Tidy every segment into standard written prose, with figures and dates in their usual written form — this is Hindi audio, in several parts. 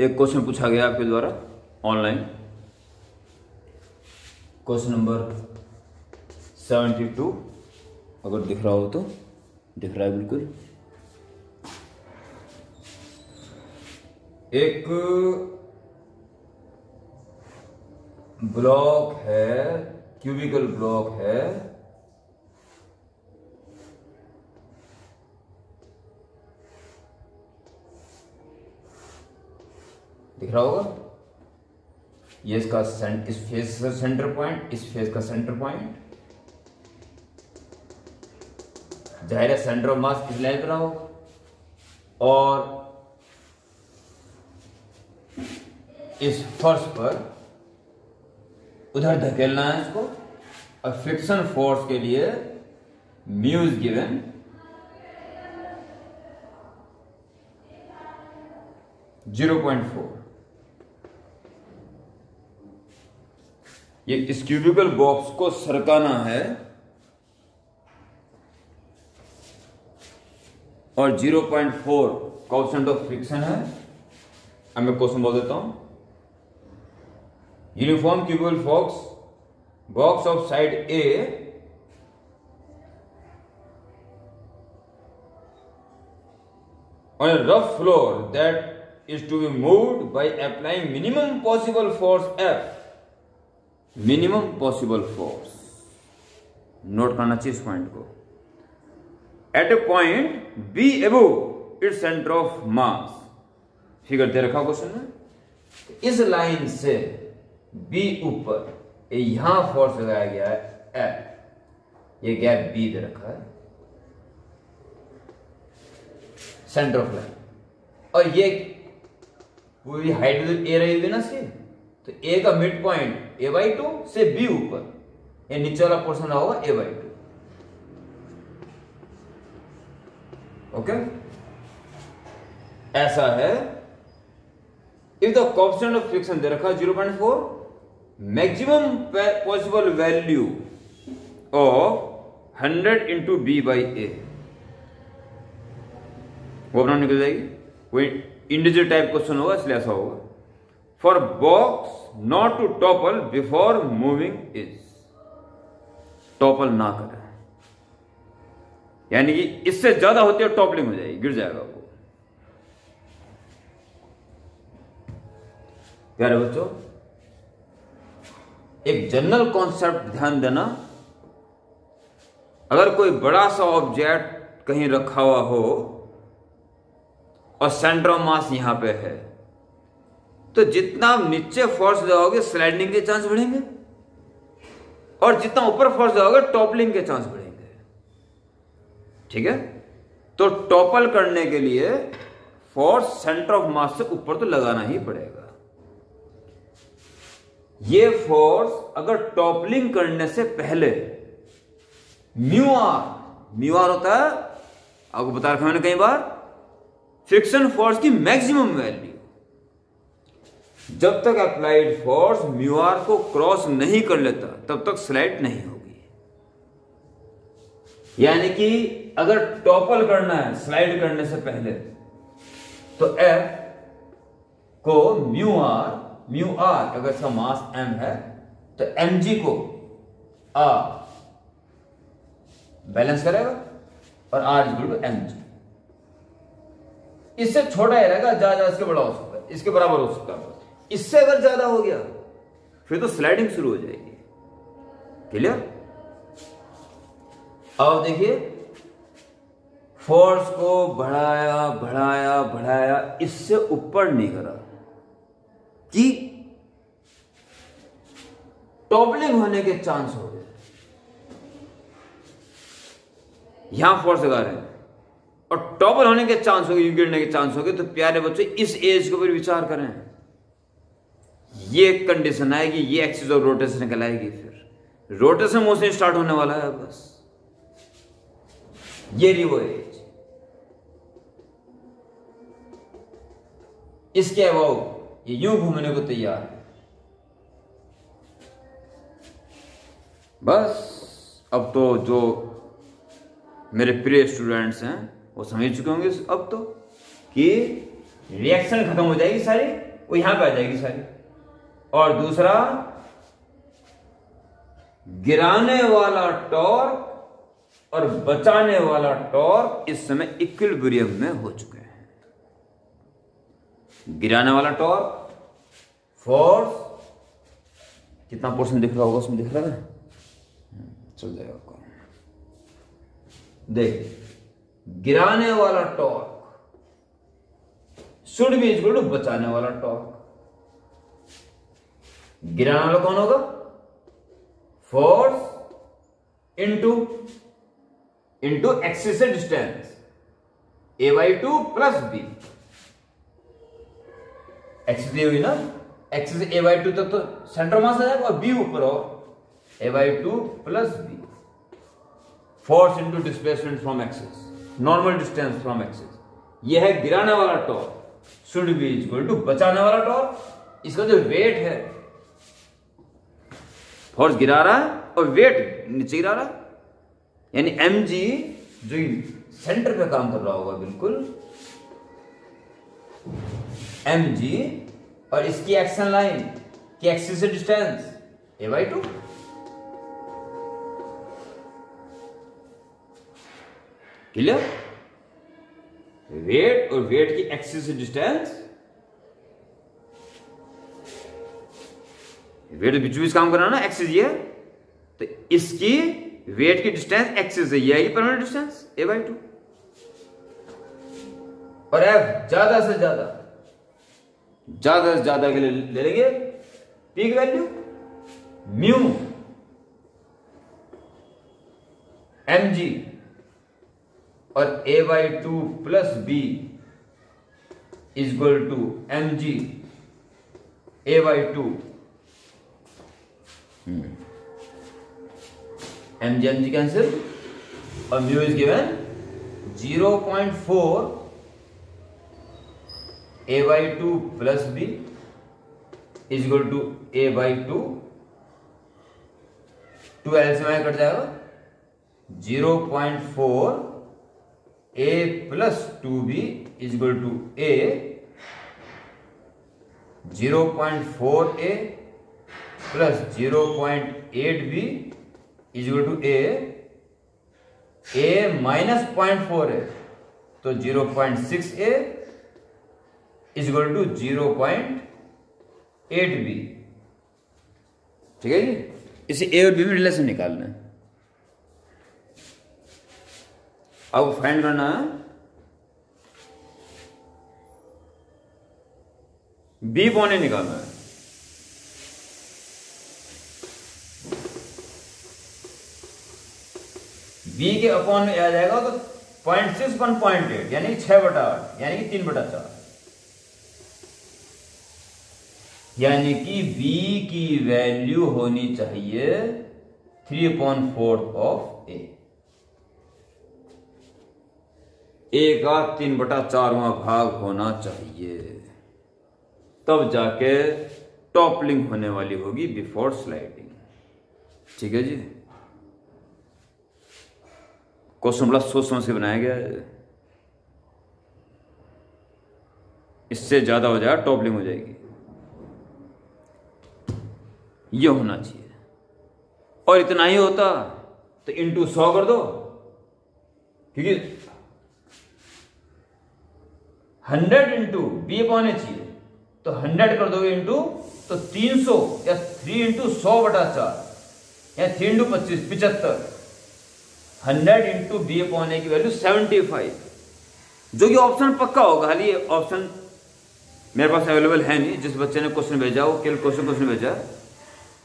एक क्वेश्चन पूछा गया आपके द्वारा ऑनलाइन, क्वेश्चन नंबर 72, अगर दिख रहा हो तो। दिख रहा है बिल्कुल। एक ब्लॉक है, क्यूबिकल ब्लॉक है, दिख रहा होगा। ये इसका इस फेस का सेंटर पॉइंट, इस फेस का सेंटर पॉइंट, जाहिर है सेंटर ऑफ मास इस लाइन पर रहा होगा, और इस फर्श पर उधर धकेलना है इसको, और फ्रिक्शन फोर्स के लिए म्यू इज गिवन .4। ये इस क्यूबिकल बॉक्स को सरकाना है और 0.4 कोएफिशिएंट ऑफ फ्रिक्शन है। अब मैं क्वेश्चन बोल देता हूं। Uniform cubical box of side A on a rough floor that is to be moved by applying minimum possible force F, minimum possible force, note करना चाहिए इस पॉइंट को, at a point B above its center of mass। Figure दे रखा क्वेश्चन में। इस लाइन से B ऊपर यहां फोर्स लगाया गया है F, ये गैप B दे रखा है सेंटर ऑफ लाइन, और ये पूरी हाइट ए रही हुई ना इसकी, तो ए का मिड पॉइंट a/2 से बी ऊपर, ये नीचे वाला पोर्शन होगा a/2। ओके, ऐसा है। If the coefficient of friction दे रखा 0.4, maximum possible value of 100 into b/a, वो अपना निकल जाएगी। कोई इंडिविजुअल टाइप क्वेश्चन होगा इसलिए ऐसा होगा। For box not to topple before moving is, topple ना करें, यानी कि इससे ज्यादा होती है टॉपलिंग हो जाएगी, गिर जाएगा वो। प्यारे बच्चों, एक जनरल कॉन्सेप्ट ध्यान देना, अगर कोई बड़ा सा ऑब्जेक्ट कहीं रखा हुआ हो और सेंटर ऑफ मास यहां पे है, तो जितना आप नीचे फोर्स लगाओगे स्लाइडिंग के चांस बढ़ेंगे, और जितना ऊपर फोर्स लगाओगे टॉपलिंग के चांस बढ़ेंगे। ठीक है, तो टॉपल करने के लिए फोर्स सेंटर ऑफ मास से ऊपर तो लगाना ही पड़ेगा। ये फोर्स अगर टॉपलिंग करने से पहले म्यू आर होता है, आपको बता रखा मैंने कई बार, फ्रिक्शन फोर्स की मैक्सिमम वैल्यू। जब तक अप्लाइड फोर्स म्यू आर को क्रॉस नहीं कर लेता तब तक स्लाइड नहीं होगी। यानी कि अगर टॉपल करना है स्लाइड करने से पहले, तो F को म्यू आर अगर इसका मास m है तो mg को r बैलेंस करेगा और r इक्वल टू mg। इससे छोटा ही रहेगा, ज्यादा इसके बड़ा हो सकता है, इसके बराबर हो सकता है। इससे अगर ज्यादा हो गया फिर तो स्लाइडिंग शुरू हो जाएगी। क्लियर? अब देखिए, फोर्स को बढ़ाया, इससे ऊपर नहीं करा कि टॉपलिंग होने के चांस हो गए। यहां फोर्स लगा रहे हैं और टॉपल होने के चांस हो गए, गिरने के चांस हो गए, तो प्यारे बच्चों इस एज के ऊपर विचार करें। ये कंडीशन आएगी, ये एक्सिस ऑफ रोटेशन कहलाएगी। फिर रोटेशन मोशन स्टार्ट होने वाला है बस। ये रही वो एज। इसके अबाउट ये यूं घूमने को तैयार है। बस अब तो जो मेरे प्रिय स्टूडेंट्स हैं वो समझ चुके होंगे अब तो कि रिएक्शन खत्म हो जाएगी सारी, वो यहां पे आ जाएगी सारी। और दूसरा, गिराने वाला टॉर्क और बचाने वाला टॉर्क इस समय इक्विलिब्रियम में हो चुके हैं। गिराने वाला टॉर्क, फोर्स, कितना पोर्शन दिख रहा होगा उसमें, दिख रहा है, चल जाएगा आपको। देख, गिराने वाला torque should be equal to बचाने वाला टॉर्क। गिराने वाला कौन होगा? फोर्स इंटू एक्सिस से distance a/2 plus B. Axis दी हुई ना, एक्सिस a/2 तक तो सेंटर मास आ जाएगा और बी ऊपर हो, a/2 plus B. Force into displacement from axis, normal distance from axis. यह है गिराने वाला torque, should be equal to बचाने वाला टॉर्क। इसका जो वेट है, फोर्स गिरा रहा है और वेट नीचे गिरा रहा है, यानी mg जो सेंटर पे काम कर रहा होगा बिल्कुल, mg, और इसकी एक्शन लाइन की एक्सिस से डिस्टेंस a/2। क्लियर? वेट और वेट की एक्सिस से डिस्टेंस, वेट बीच बीच काम कर रहा है ना, एक्सिस ये, तो इसकी वेट की डिस्टेंस एक्सिस से ये आएगी परमानेंट डिस्टेंस a/2। और f ज्यादा से ज्यादा के लिए ले लेंगे पीक वैल्यू म्यू mg, और a/2 plus B equal to mg a/2। mg cancel और mu is given 0.4 a/2 plus B is equal to a/2। 2 LCM cut जाएगा, 0.4 a plus 2b is equal to a, 0.4 a plus 0.8b is equal to a minus 0.4 a, तो 0.6 a is equal to 0.8b। ठीक है जी, इसे a और b में रिलेशन निकालना है। अब फाइंड करना है b पॉइंट निकालना है। b के अपॉन में आ जाएगा तो 0.6 1 0.8 यानी 6/8 यानी कि 3/4, यानी कि b की वैल्यू होनी चाहिए 3/4 ऑफ a। a का 3/4वां भाग होना चाहिए, तब जाके टॉपलिंग होने वाली होगी बिफोर स्लाइडिंग। ठीक है जी, क्वेश्चन बड़ा सोच समझ के बनाया गया है, इससे ज्यादा हो जाएगा टॉपलिंग हो जाएगी, ये होना चाहिए। और इतना ही होता तो इंटू 100 कर दो, क्योंकि 100 इंटू बी पहुंचने चाहिए, तो 100 कर दोगे इंटू तो 300 या 3 इंटू 100/4 या 3 इंटू 25 75। 100 इंटू बी पहुंचने की वैल्यू 75, जो कि ऑप्शन पक्का होगा। खाली ये ऑप्शन मेरे पास अवेलेबल है नहीं, जिस बच्चे ने क्वेश्चन भेजा वो केवल क्वेश्चन भेजा,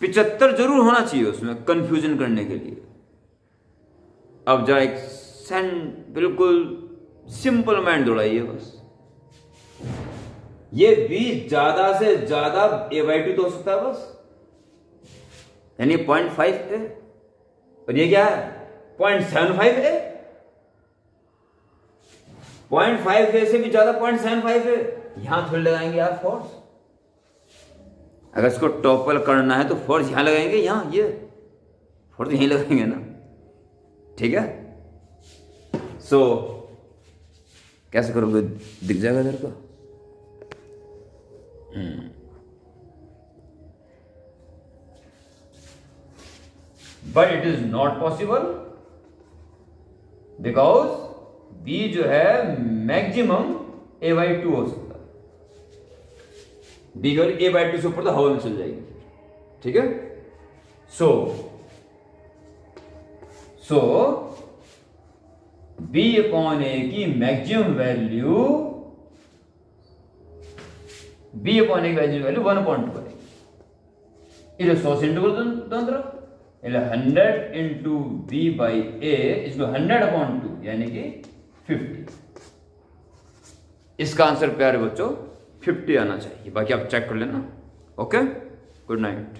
75 जरूर होना चाहिए उसमें कंफ्यूजन करने के लिए। अब जा एक बिल्कुल सिंपल माइंड दौड़ाइए बस। ये b ज्यादा से ज्यादा a/2 तो हो सकता है बस, यानी 0.5 है, और ये क्या है 0.75 है। 0.5 है से भी ज्यादा 0.75 है, यहां थोड़ी लगाएंगे यार फोर्स। अगर इसको टॉपल करना है तो फोर्स यहां लगाएंगे, यहां ये फोर्स यहीं लगाएंगे ना। ठीक है, सो कैसे करोगे, दिख जाएगा इधर का। But it is not possible because B जो है मैक्सिमम a/2 हो सकता है। बी की वैल्यू a/2 से ऊपर तो हवा में चल जाएगी, ठीक है। सो b/a की मैक्सिमम वैल्यू 1/2 बनेगी। ಇದು ಸೋರ್ಸ್ ಇಂಟು ತಂತ್ರ ಇಲ್ಲ 100 into b/a इसको 100/2 यानी कि 50। इसका आंसर प्यारे बच्चों 50 आना चाहिए, बाकी आप चेक कर लेना। Okay, good night.